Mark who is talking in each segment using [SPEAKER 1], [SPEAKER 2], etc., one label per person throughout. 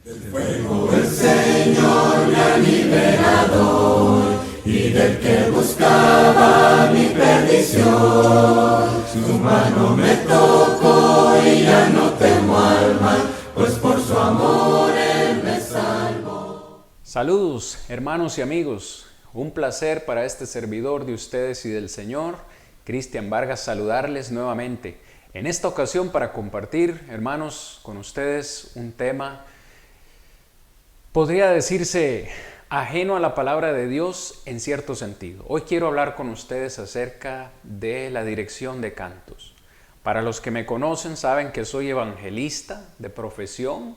[SPEAKER 1] Fuego el Señor me ha liberado y del que buscaba mi perdición. Su mano me tocó y ya no temo al mal, pues por su amor Él me salvó.
[SPEAKER 2] Saludos, hermanos y amigos. Un placer para este servidor de ustedes y del Señor, Cristian Vargas, saludarles nuevamente. En esta ocasión para compartir, hermanos, con ustedes un tema, podría decirse, ajeno a la palabra de Dios en cierto sentido. Hoy quiero hablar con ustedes acerca de la dirección de cantos. Para los que me conocen saben que soy evangelista de profesión.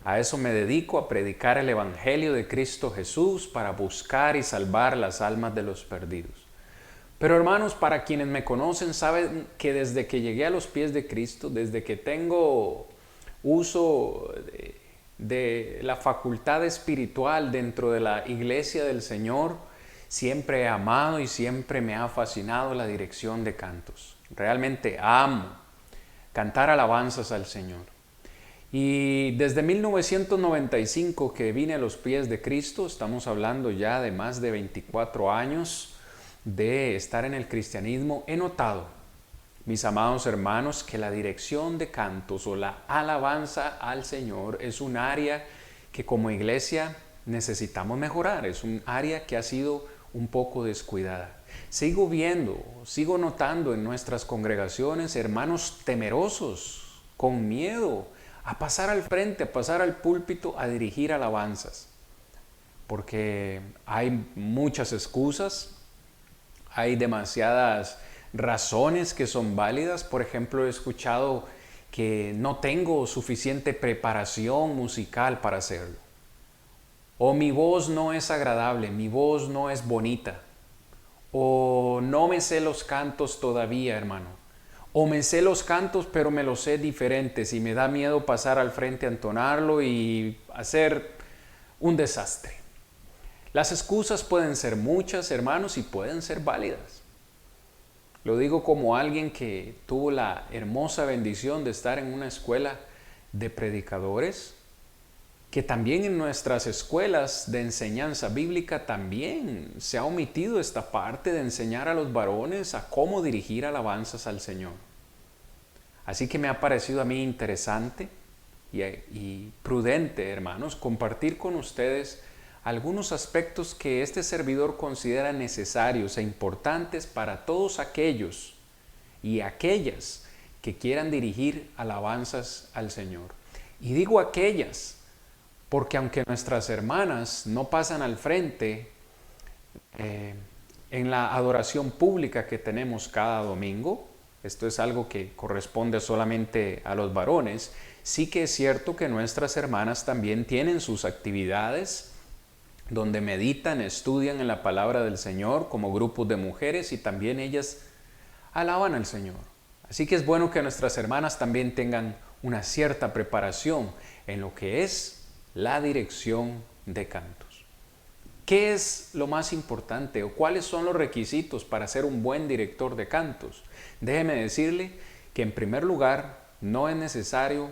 [SPEAKER 2] A eso me dedico, a predicar el evangelio de Cristo Jesús para buscar y salvar las almas de los perdidos. Pero hermanos, para quienes me conocen saben que desde que llegué a los pies de Cristo, desde que tengo uso de la facultad espiritual dentro de la iglesia del Señor, siempre he amado y siempre me ha fascinado la dirección de cantos. Realmente amo cantar alabanzas al Señor. Y desde 1995 que vine a los pies de Cristo, estamos hablando ya de más de 24 años de estar en el cristianismo, he notado, mis amados hermanos, que la dirección de cantos o la alabanza al Señor es un área que como iglesia necesitamos mejorar, es un área que ha sido un poco descuidada. Sigo notando en nuestras congregaciones hermanos temerosos, con miedo, a pasar al frente, a pasar al púlpito, a dirigir alabanzas. Porque hay muchas excusas, hay demasiadas razones que son válidas. Por ejemplo, he escuchado que no tengo suficiente preparación musical para hacerlo. O mi voz no es agradable, mi voz no es bonita. O no me sé los cantos todavía, hermano. O me sé los cantos, pero me los sé diferentes y me da miedo pasar al frente a entonarlo y hacer un desastre. Las excusas pueden ser muchas, hermanos, y pueden ser válidas. Lo digo como alguien que tuvo la hermosa bendición de estar en una escuela de predicadores, que también en nuestras escuelas de enseñanza bíblica también se ha omitido esta parte de enseñar a los varones a cómo dirigir alabanzas al Señor. Así que me ha parecido a mí interesante y prudente, hermanos, compartir con ustedes algunos aspectos que este servidor considera necesarios e importantes para todos aquellos y aquellas que quieran dirigir alabanzas al Señor. Y digo aquellas, porque aunque nuestras hermanas no pasan al frente en la adoración pública que tenemos cada domingo, esto es algo que corresponde solamente a los varones, sí que es cierto que nuestras hermanas también tienen sus actividades donde meditan, estudian en la palabra del Señor como grupos de mujeres y también ellas alaban al Señor. Así que es bueno que nuestras hermanas también tengan una cierta preparación en lo que es la dirección de cantos. ¿Qué es lo más importante o cuáles son los requisitos para ser un buen director de cantos? Déjeme decirle que en primer lugar no es necesario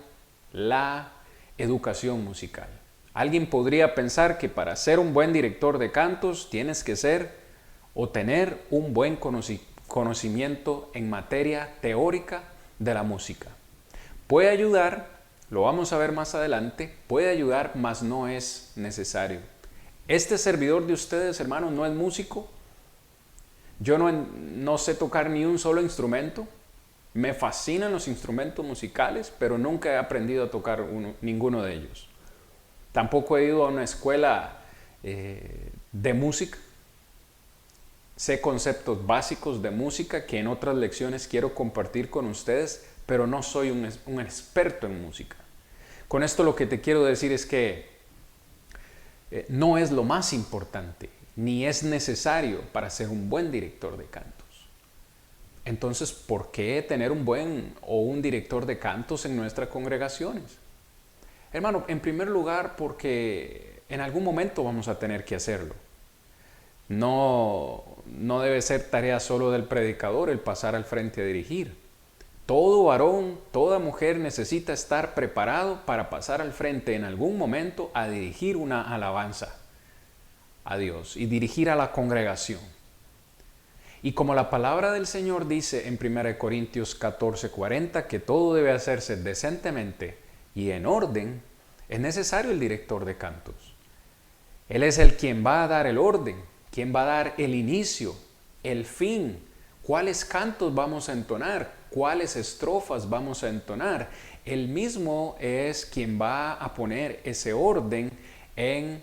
[SPEAKER 2] la educación musical. Alguien podría pensar que para ser un buen director de cantos tienes que ser o tener un buen conocimiento en materia teórica de la música. Puede ayudar, lo vamos a ver más adelante, puede ayudar, mas no es necesario. Este servidor de ustedes, hermanos, no es músico. Yo no sé tocar ni un solo instrumento. Me fascinan los instrumentos musicales, pero nunca he aprendido a tocar ninguno de ellos. Tampoco he ido a una escuela de música. Sé conceptos básicos de música que en otras lecciones quiero compartir con ustedes, pero no soy un experto en música. Con esto lo que te quiero decir es que no es lo más importante, ni es necesario para ser un buen director de cantos. Entonces, ¿por qué tener un buen o un director de cantos en nuestras congregaciones? Hermano, en primer lugar, porque en algún momento vamos a tener que hacerlo. No debe ser tarea solo del predicador el pasar al frente a dirigir. Todo varón, toda mujer necesita estar preparado para pasar al frente en algún momento a dirigir una alabanza a Dios y dirigir a la congregación. Y como la palabra del Señor dice en 1 Corintios 14:40 que todo debe hacerse decentemente y en orden, es necesario el director de cantos. Él es el quien va a dar el orden, quien va a dar el inicio, el fin, cuáles cantos vamos a entonar, cuáles estrofas vamos a entonar. Él mismo es quien va a poner ese orden en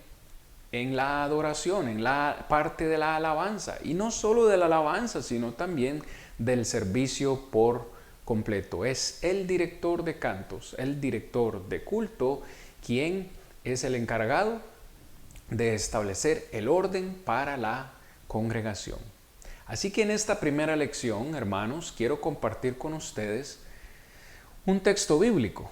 [SPEAKER 2] la adoración, en la parte de la alabanza. Y no solo de la alabanza, sino también del servicio por completo. Es el director de cantos, el director de culto, quien es el encargado de establecer el orden para la congregación. Así que en esta primera lección, hermanos, quiero compartir con ustedes un texto bíblico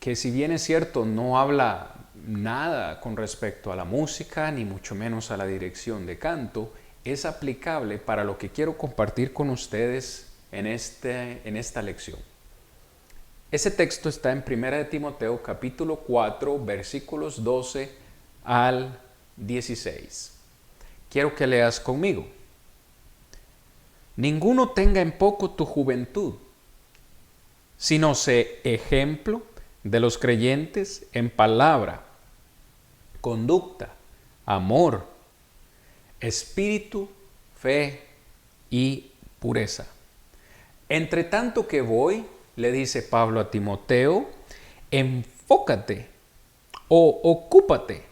[SPEAKER 2] que, si bien es cierto, no habla nada con respecto a la música, ni mucho menos a la dirección de canto, es aplicable para lo que quiero compartir con ustedes en esta lección. Ese texto está en 1 de Timoteo capítulo 4, versículos 12 al 16. Quiero que leas conmigo. Ninguno tenga en poco tu juventud, sino sé ejemplo de los creyentes en palabra, conducta, amor, espíritu, fe y pureza. Entre tanto que voy, le dice Pablo a Timoteo, enfócate o ocúpate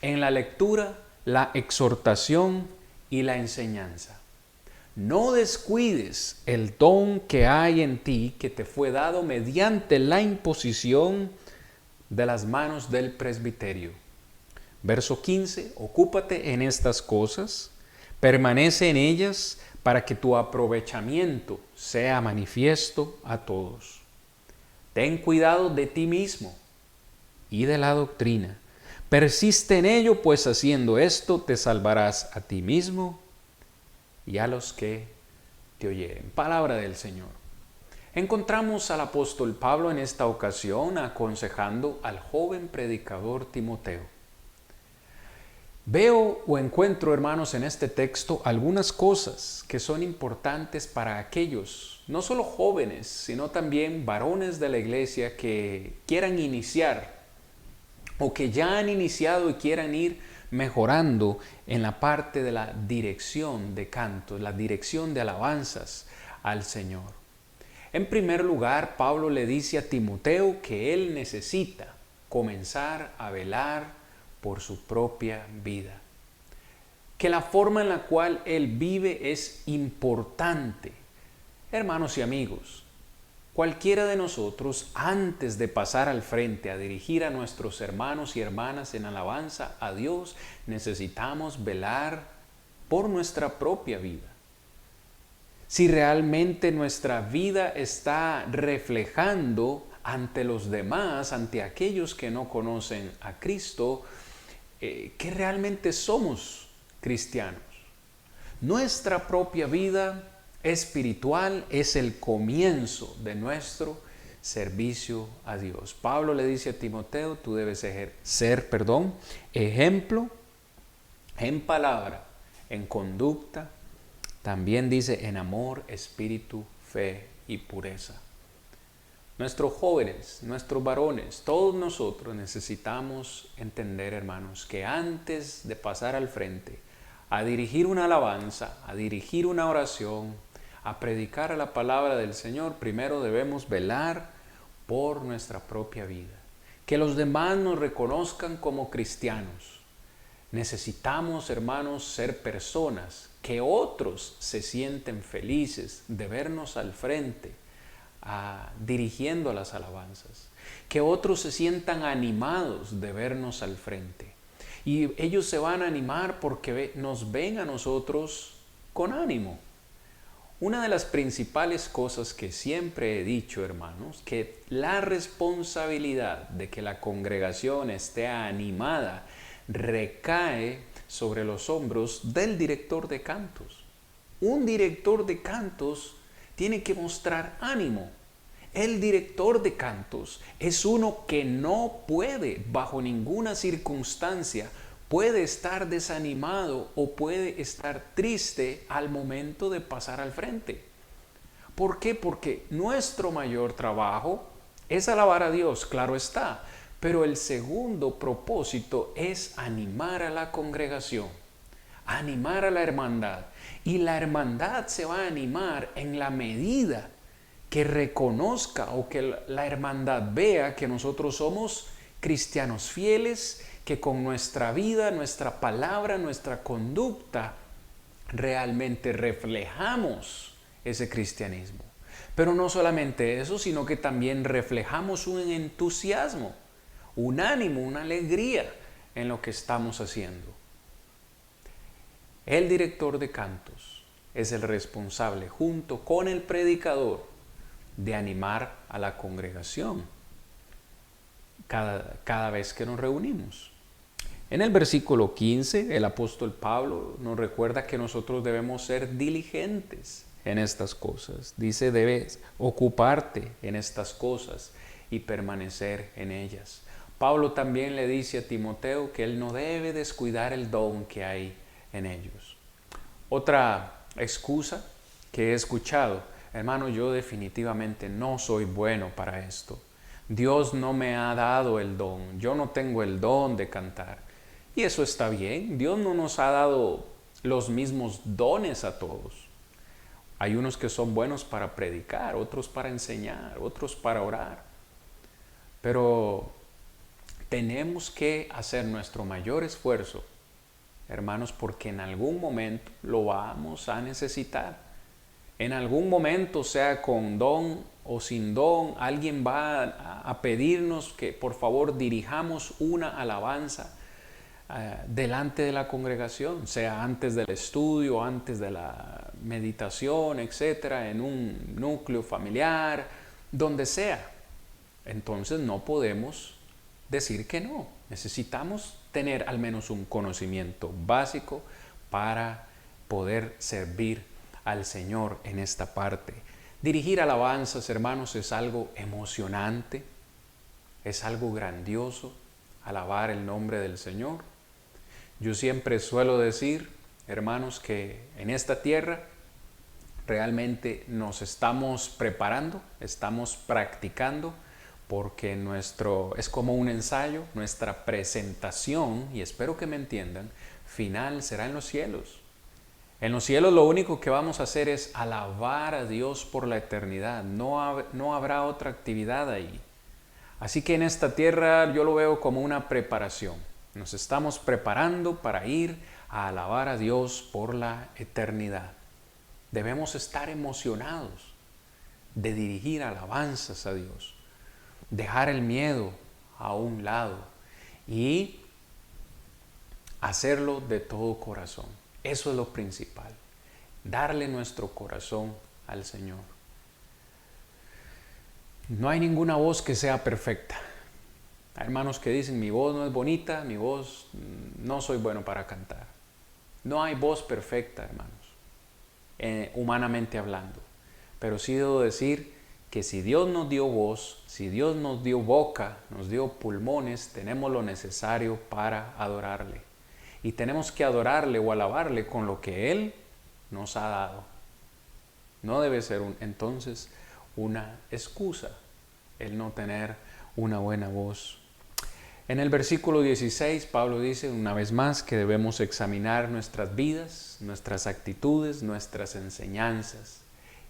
[SPEAKER 2] en la lectura, la exhortación y la enseñanza. No descuides el don que hay en ti, que te fue dado mediante la imposición de las manos del presbiterio. Verso 15, ocúpate en estas cosas, permanece en ellas para que tu aprovechamiento sea manifiesto a todos. Ten cuidado de ti mismo y de la doctrina. Persiste en ello, pues haciendo esto te salvarás a ti mismo y a los que te oyeren. Palabra del Señor. Encontramos al apóstol Pablo en esta ocasión aconsejando al joven predicador Timoteo. Veo o encuentro, hermanos, en este texto algunas cosas que son importantes para aquellos, no solo jóvenes, sino también varones de la iglesia que quieran iniciar o que ya han iniciado y quieran ir mejorando en la parte de la dirección de cantos, la dirección de alabanzas al Señor. En primer lugar, Pablo le dice a Timoteo que él necesita comenzar a velar por su propia vida, que la forma en la cual él vive es importante. Hermanos y amigos, cualquiera de nosotros, antes de pasar al frente a dirigir a nuestros hermanos y hermanas en alabanza a Dios, necesitamos velar por nuestra propia vida. Si realmente nuestra vida está reflejando ante los demás, ante aquellos que no conocen a Cristo, que realmente somos cristianos. Nuestra propia vida espiritual es el comienzo de nuestro servicio a Dios. Pablo le dice a Timoteo, tú debes ser ejemplo en palabra, en conducta, también dice en amor, espíritu, fe y pureza. Nuestros jóvenes, nuestros varones, todos nosotros necesitamos entender, hermanos, que antes de pasar al frente a dirigir una alabanza, a dirigir una oración, a predicar la palabra del Señor, primero debemos velar por nuestra propia vida. Que los demás nos reconozcan como cristianos. Necesitamos, hermanos, ser personas que otros se sienten felices de vernos al frente, dirigiendo las alabanzas. Que otros se sientan animados de vernos al frente. Y ellos se van a animar porque nos ven a nosotros con ánimo. Una de las principales cosas que siempre he dicho, hermanos, que la responsabilidad de que la congregación esté animada recae sobre los hombros del director de cantos. Un director de cantos tiene que mostrar ánimo El director de cantos es uno que no puede, bajo ninguna circunstancia, puede estar desanimado o puede estar triste al momento de pasar al frente. ¿Por qué? Porque nuestro mayor trabajo es alabar a Dios, claro está, pero el segundo propósito es animar a la congregación, animar a la hermandad. Y la hermandad se va a animar en la medida que reconozca o que la hermandad vea que nosotros somos cristianos fieles, que con nuestra vida, nuestra palabra, nuestra conducta, realmente reflejamos ese cristianismo. Pero no solamente eso, sino que también reflejamos un entusiasmo, un ánimo, una alegría en lo que estamos haciendo. El director de cantos es el responsable, junto con el predicador, de animar a la congregación cada vez que nos reunimos. En el versículo 15, el apóstol Pablo nos recuerda que nosotros debemos ser diligentes en estas cosas. Dice, debes ocuparte en estas cosas y permanecer en ellas. Pablo también le dice a Timoteo que él no debe descuidar el don que hay en ellos. Otra excusa que he escuchado: hermano, yo definitivamente no soy bueno para esto. Dios no me ha dado el don, yo no tengo el don de cantar. Y eso está bien, Dios no nos ha dado los mismos dones a todos. Hay unos que son buenos para predicar, otros para enseñar, otros para orar. Pero tenemos que hacer nuestro mayor esfuerzo, hermanos, porque en algún momento lo vamos a necesitar. En algún momento, sea con don o sin don, alguien va a pedirnos que por favor dirijamos una alabanza delante de la congregación, sea antes del estudio, antes de la meditación, etcétera, en un núcleo familiar, donde sea. Entonces no podemos decir que no. Necesitamos tener al menos un conocimiento básico para poder servir al Señor en esta parte. Dirigir alabanzas, hermanos, es algo emocionante, es algo grandioso, alabar el nombre del Señor. Yo siempre suelo decir, hermanos, que en esta tierra realmente nos estamos preparando, estamos practicando, porque es como un ensayo, nuestra presentación, y espero que me entiendan, final será en los cielos. En los cielos lo único que vamos a hacer es alabar a Dios por la eternidad. No habrá otra actividad ahí. Así que en esta tierra yo lo veo como una preparación. Nos estamos preparando para ir a alabar a Dios por la eternidad. Debemos estar emocionados de dirigir alabanzas a Dios. Dejar el miedo a un lado y hacerlo de todo corazón. Eso es lo principal, darle nuestro corazón al Señor. No hay ninguna voz que sea perfecta. Hay hermanos que dicen, mi voz no es bonita, mi voz no soy bueno para cantar. No hay voz perfecta, hermanos, humanamente hablando. Pero sí debo decir que si Dios nos dio voz, si Dios nos dio boca, nos dio pulmones, tenemos lo necesario para adorarle. Y tenemos que adorarle o alabarle con lo que Él nos ha dado. No debe ser entonces una excusa el no tener una buena voz. En el versículo 16, Pablo dice una vez más que debemos examinar nuestras vidas, nuestras actitudes, nuestras enseñanzas.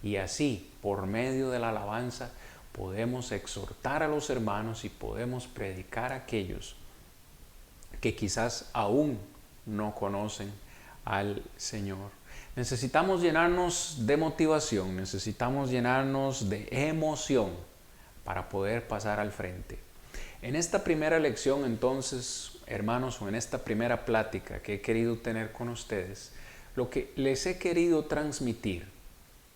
[SPEAKER 2] Y así, por medio de la alabanza, podemos exhortar a los hermanos y podemos predicar a aquellos que quizás aún no conocen al Señor. Necesitamos llenarnos de motivación, necesitamos llenarnos de emoción para poder pasar al frente. En esta primera lección, entonces, hermanos, o en esta primera plática que he querido tener con ustedes, lo que les he querido transmitir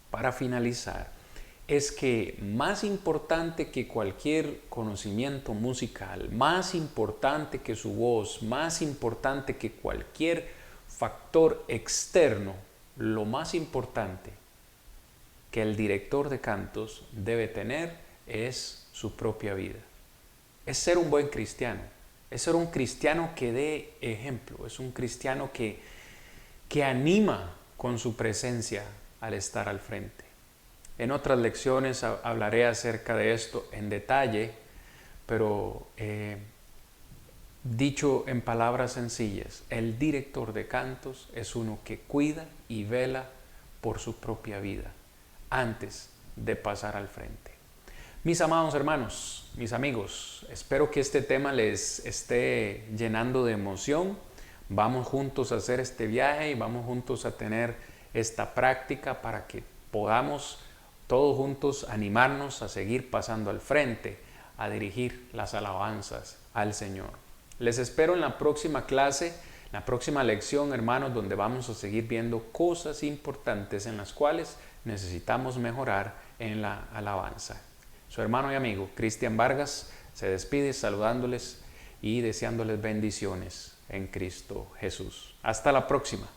[SPEAKER 2] para finalizar es que más importante que cualquier conocimiento musical, más importante que su voz, más importante que cualquier factor externo, lo más importante que el director de cantos debe tener es su propia vida. Es ser un buen cristiano, es ser un cristiano que dé ejemplo, es un cristiano que anima con su presencia al estar al frente. En otras lecciones hablaré acerca de esto en detalle, pero dicho en palabras sencillas, el director de cantos es uno que cuida y vela por su propia vida antes de pasar al frente. Mis amados hermanos, mis amigos, espero que este tema les esté llenando de emoción. Vamos juntos a hacer este viaje y vamos juntos a tener esta práctica para que podamos todos juntos animarnos a seguir pasando al frente, a dirigir las alabanzas al Señor. Les espero en la próxima clase, la próxima lección, hermanos, donde vamos a seguir viendo cosas importantes en las cuales necesitamos mejorar en la alabanza. Su hermano y amigo Cristian Vargas se despide saludándoles y deseándoles bendiciones en Cristo Jesús. Hasta la próxima.